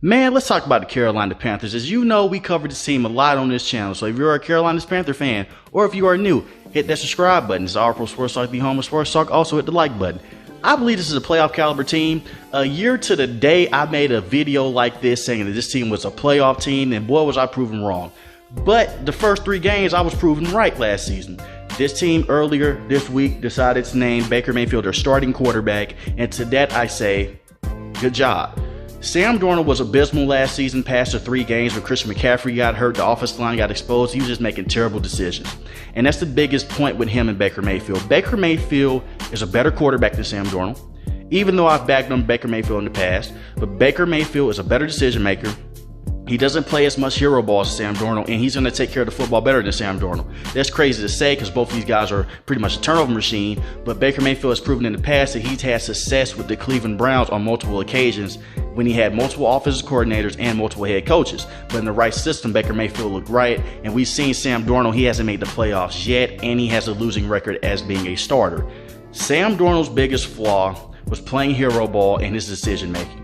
Man, let's talk about the Carolina Panthers. As you know, we cover this team a lot on this channel. So if you're a Carolina Panther fan, or if you are new, hit that subscribe button. It's Our Pro Sports Talk, the home of sports talk. Also hit the like button. I believe this is a playoff caliber team. A year to the day, I made a video like this saying that this team was a playoff team, and boy, was I proven wrong. But the first 3 games, I was proven right last season. This team earlier this week decided to name Baker Mayfield their starting quarterback, and to that I say, good job. Sam Darnold was abysmal last season past the 3 games where Christian McCaffrey got hurt, the offensive line got exposed. He was just making terrible decisions. And that's the biggest point with him and Baker Mayfield. Baker Mayfield is a better quarterback than Sam Darnold, even though I've backed on Baker Mayfield in the past. But Baker Mayfield is a better decision maker. He doesn't play as much hero ball as Sam Darnold, and he's going to take care of the football better than Sam Darnold. That's crazy to say because both of these guys are pretty much a turnover machine, but Baker Mayfield has proven in the past that he's had success with the Cleveland Browns on multiple occasions when he had multiple offensive coordinators and multiple head coaches. But in the right system, Baker Mayfield looked right, and we've seen Sam Darnold, he hasn't made the playoffs yet, and he has a losing record as being a starter. Sam Darnold's biggest flaw was playing hero ball and his decision making.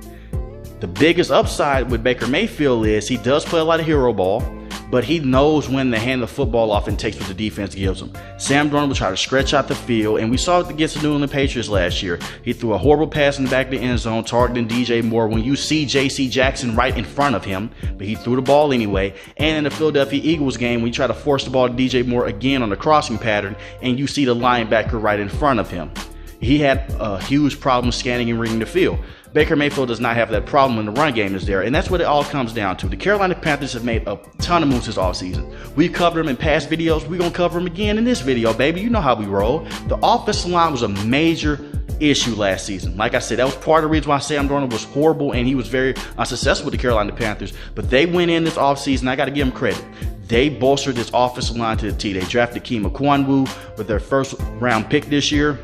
The biggest upside with Baker Mayfield is he does play a lot of hero ball, but he knows when to hand the football off and takes what the defense gives him. Sam Darnold will try to stretch out the field, and we saw it against the New England Patriots last year. He threw a horrible pass in the back of the end zone, targeting DJ Moore when you see J.C. Jackson right in front of him, but he threw the ball anyway. And in the Philadelphia Eagles game, when you try to force the ball to DJ Moore again on the crossing pattern, and you see the linebacker right in front of him. He had a huge problem scanning and reading the field. Baker Mayfield does not have that problem when the run game is there, and that's what it all comes down to. The Carolina Panthers have made a ton of moves this offseason. We've covered them in past videos. We're going to cover them again in this video, baby. You know how we roll. The offensive line was a major issue last season. Like I said, that was part of the reason why Sam Darnold was horrible, and he was very unsuccessful with the Carolina Panthers. But they went in this offseason. I got to give them credit. They bolstered this offensive line to the T. They drafted Keem Akwanwu with their first round pick this year.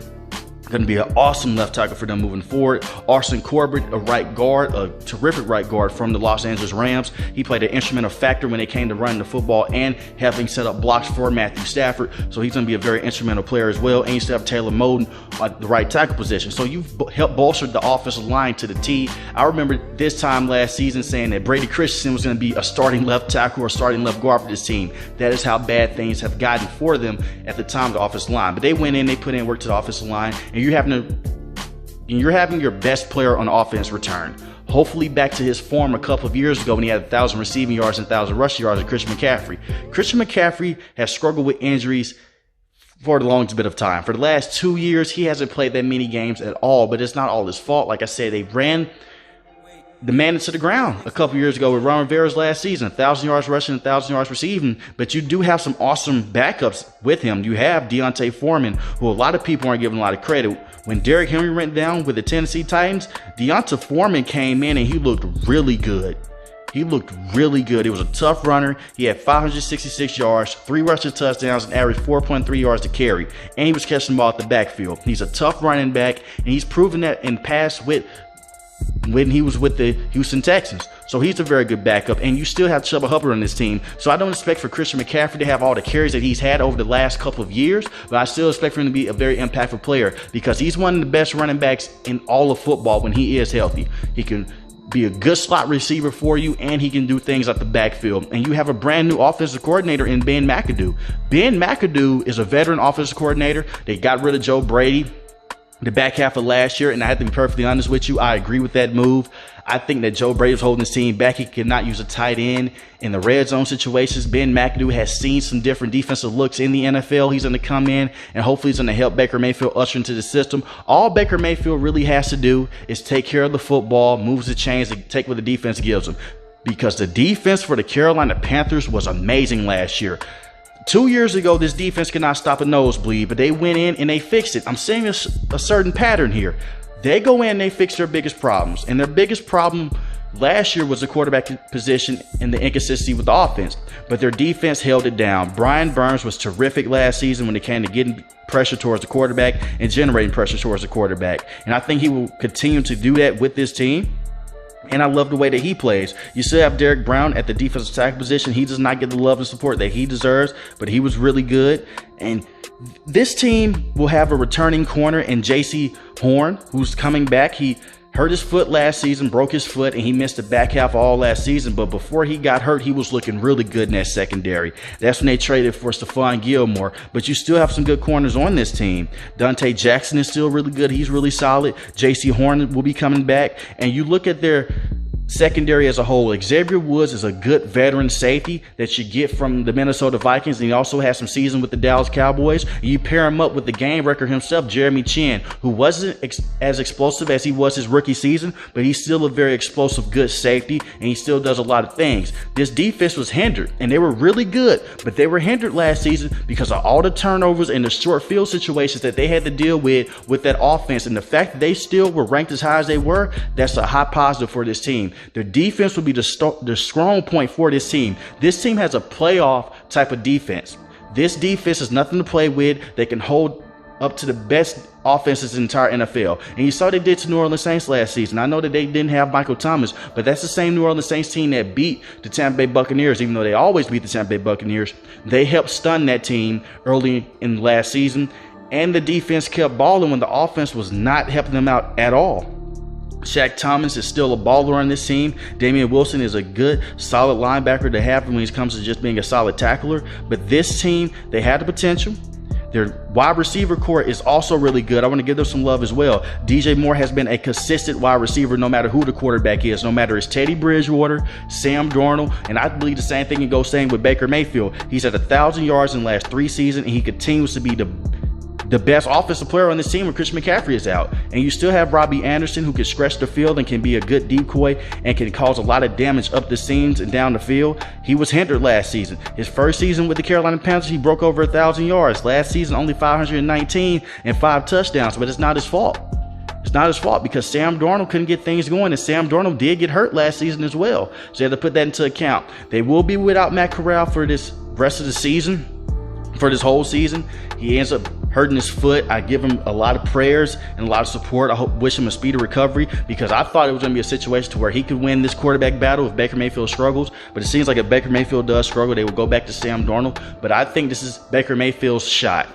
Going to be an awesome left tackle for them moving forward. Arson Corbett, a right guard, a terrific right guard from the Los Angeles Rams. He played an instrumental factor when it came to running the football and having set up blocks for Matthew Stafford. So he's going to be a very instrumental player as well. And you still have Taylor Moton at the right tackle position. So you've helped bolster the offensive line to the T. I remember this time last season saying that Brady Christensen was going to be a starting left tackle or starting left guard for this team. That is how bad things have gotten for them at the time, the offensive line. But they went in, they put in work to the offensive line. And you're having your best player on offense return. Hopefully back to his form a couple of years ago when he had 1,000 receiving yards and 1,000 rushing yards with Christian McCaffrey. Christian McCaffrey has struggled with injuries for the longest bit of time. For the last 2 years, he hasn't played that many games at all, but it's not all his fault. Like I said, they ran the man into the ground a couple years ago with Ron Rivera's last season, 1,000 yards rushing, 1,000 yards receiving. But you do have some awesome backups with him. You have Deontay Foreman, who a lot of people aren't giving a lot of credit. When Derrick Henry went down with the Tennessee Titans, Deontay Foreman came in and he looked really good. He looked really good. He was a tough runner. He had 566 yards, 3 rushing touchdowns, and averaged 4.3 yards to carry. And he was catching the ball at the backfield. He's a tough running back, and he's proven that in past when he was with the Houston Texans. So he's a very good backup, and you still have Chuba Hubbard on this team. So I don't expect for Christian McCaffrey to have all the carries that he's had over the last couple of years, but I still expect for him to be a very impactful player because he's one of the best running backs in all of football when he is healthy. He can be a good slot receiver for you, and he can do things at the backfield. And you have a brand new offensive coordinator in Ben McAdoo. Ben McAdoo is a veteran offensive coordinator. They got rid of Joe Brady the back half of last year, and I have to be perfectly honest with you, I agree with that move. I think that Joe Brady was holding his team back. He cannot use a tight end in the red zone situations. Ben McAdoo has seen some different defensive looks in the NFL. He's going to come in, and hopefully he's going to help Baker Mayfield usher into the system. All Baker Mayfield really has to do is take care of the football, moves the chains, and take what the defense gives him. Because the defense for the Carolina Panthers was amazing last year. 2 years ago, this defense could not stop a nosebleed, but they went in and they fixed it. I'm seeing a certain pattern here. They go in, they fix their biggest problems. And their biggest problem last year was the quarterback position and the inconsistency with the offense. But their defense held it down. Brian Burns was terrific last season when it came to getting pressure towards the quarterback and generating pressure towards the quarterback. And I think he will continue to do that with this team. And I love the way that he plays. You still have Derek Brown at the defensive tackle position. He does not get the love and support that he deserves, but he was really good. And this team will have a returning corner in J.C. Horn, who's coming back. He hurt his foot last season, broke his foot, and he missed the back half of all last season. But before he got hurt, he was looking really good in that secondary. That's when they traded for Stephon Gilmore. But you still have some good corners on this team. Dante Jackson is still really good. He's really solid. J.C. Horn will be coming back. And you look at their secondary as a whole. Xavier Woods is a good veteran safety that you get from the Minnesota Vikings, and he also has some season with the Dallas Cowboys. You pair him up with the game record himself, Jeremy Chin, who wasn't as explosive as he was his rookie season, but he's still a very explosive, good safety, and he still does a lot of things. This defense was hindered, and they were really good, but they were hindered last season because of all the turnovers and the short field situations that they had to deal with that offense. And the fact that they still were ranked as high as they were, that's a high positive for this team. Their defense will be the strong point for this team. This team has a playoff type of defense. This defense is nothing to play with. They can hold up to the best offenses in the entire NFL. And you saw they did to New Orleans Saints last season. I know that they didn't have Michael Thomas, but that's the same New Orleans Saints team that beat the Tampa Bay Buccaneers, even though they always beat the Tampa Bay Buccaneers. They helped stun that team early in the last season, and the defense kept balling when the offense was not helping them out at all. Shaq Thomas is still a baller on this team. Damian Wilson is a good, solid linebacker to have when it comes to just being a solid tackler. But this team, they had the potential. Their wide receiver core is also really good. I want to give them some love as well. DJ Moore has been a consistent wide receiver no matter who the quarterback is, no matter it's Teddy Bridgewater, Sam Darnold, and I believe the same thing can go same with Baker Mayfield. He's at 1,000 yards in the last 3 seasons, and he continues to be the best offensive player on this team when Christian McCaffrey is out. And you still have Robbie Anderson, who can stretch the field and can be a good decoy and can cause a lot of damage up the seams and down the field. He was hindered last season. His first season with the Carolina Panthers, he broke over 1,000 yards. Last season, only 519 and 5 touchdowns, but it's not his fault. It's not his fault because Sam Darnold couldn't get things going, and Sam Darnold did get hurt last season as well. So you have to put that into account. They will be without Matt Corral for this rest of the season. For this whole season, he ends up hurting his foot. I give him a lot of prayers and a lot of support. I wish him a speedy recovery because I thought it was going to be a situation to where he could win this quarterback battle if Baker Mayfield struggles. But it seems like if Baker Mayfield does struggle, they will go back to Sam Darnold. But I think this is Baker Mayfield's shot.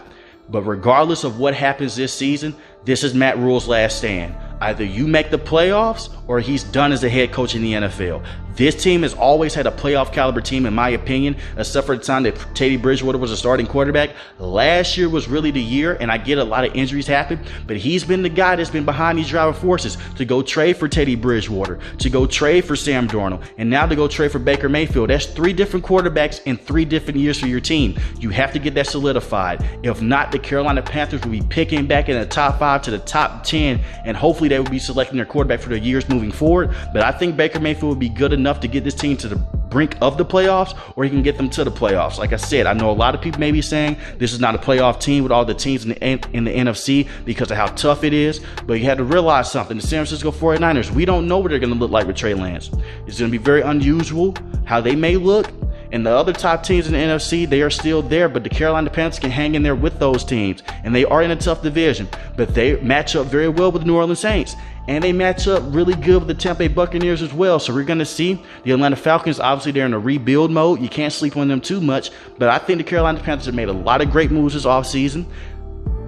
But regardless of what happens this season, this is Matt Rule's last stand. Either you make the playoffs or he's done as a head coach in the NFL. This team has always had a playoff caliber team, in my opinion, except for the time that Teddy Bridgewater was a starting quarterback. Last year was really the year, and I get a lot of injuries happen, but he's been the guy that's been behind these driving forces to go trade for Teddy Bridgewater, to go trade for Sam Darnold, and now to go trade for Baker Mayfield. That's 3 different quarterbacks in 3 different years for your team. You have to get that solidified. If not, the Carolina Panthers will be picking back in the top 5 to the top 10, and hopefully they will be selecting their quarterback for the years moving forward. But I think Baker Mayfield will be good enough to get this team to the brink of the playoffs, or he can get them to the playoffs. Like I said, I know a lot of people may be saying this is not a playoff team with all the teams in the NFC because of how tough it is, but you had to realize something. The San Francisco 49ers, we don't know what they're going to look like with Trey Lance. It's going to be very unusual how they may look. And the other top teams in the NFC, they are still there, but the Carolina Panthers can hang in there with those teams. And they are in a tough division, but they match up very well with the New Orleans Saints. And they match up really good with the Tampa Bay Buccaneers as well. So we're going to see the Atlanta Falcons. Obviously, they're in a rebuild mode. You can't sleep on them too much. But I think the Carolina Panthers have made a lot of great moves this offseason.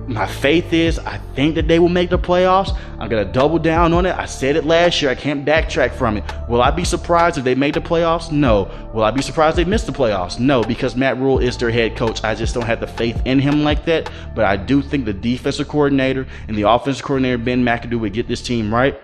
My faith is I think that they will make the playoffs. I'm going to double down on it. I said it last year. I can't backtrack from it. Will I be surprised if they made the playoffs? No. Will I be surprised they missed the playoffs? No, because Matt Rule is their head coach. I just don't have the faith in him like that. But I do think the defensive coordinator and the offensive coordinator, Ben McAdoo, would get this team right.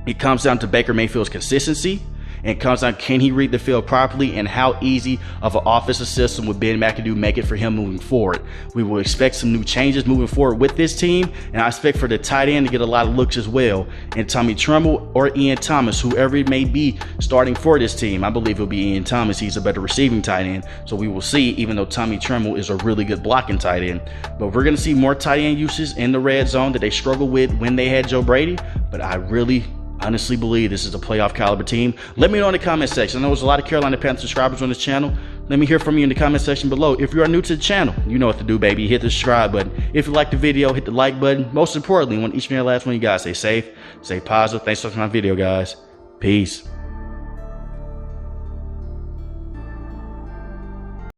It comes down to Baker Mayfield's consistency. And it comes down, can he read the field properly, and how easy of an offensive system would Ben McAdoo make it for him moving forward. We will expect some new changes moving forward with this team, and I expect for the tight end to get a lot of looks as well. And Tommy Tremble or Ian Thomas, whoever it may be starting for this team, I believe it'll be Ian Thomas. He's a better receiving tight end, so we will see, even though Tommy Tremble is a really good blocking tight end. But we're going to see more tight end uses in the red zone that they struggled with when they had Joe Brady, but I really honestly believe this is a playoff caliber team. Let me know in the comment section. I know there's a lot of Carolina Panthers subscribers on this channel. Let me hear from you in the comment section below. If you are new to the channel, you know what to do, baby. Hit the subscribe button. If you like the video, hit the like button. Most importantly, I want each and every last one of you guys stay safe, stay positive. Thanks for watching my video, guys. Peace.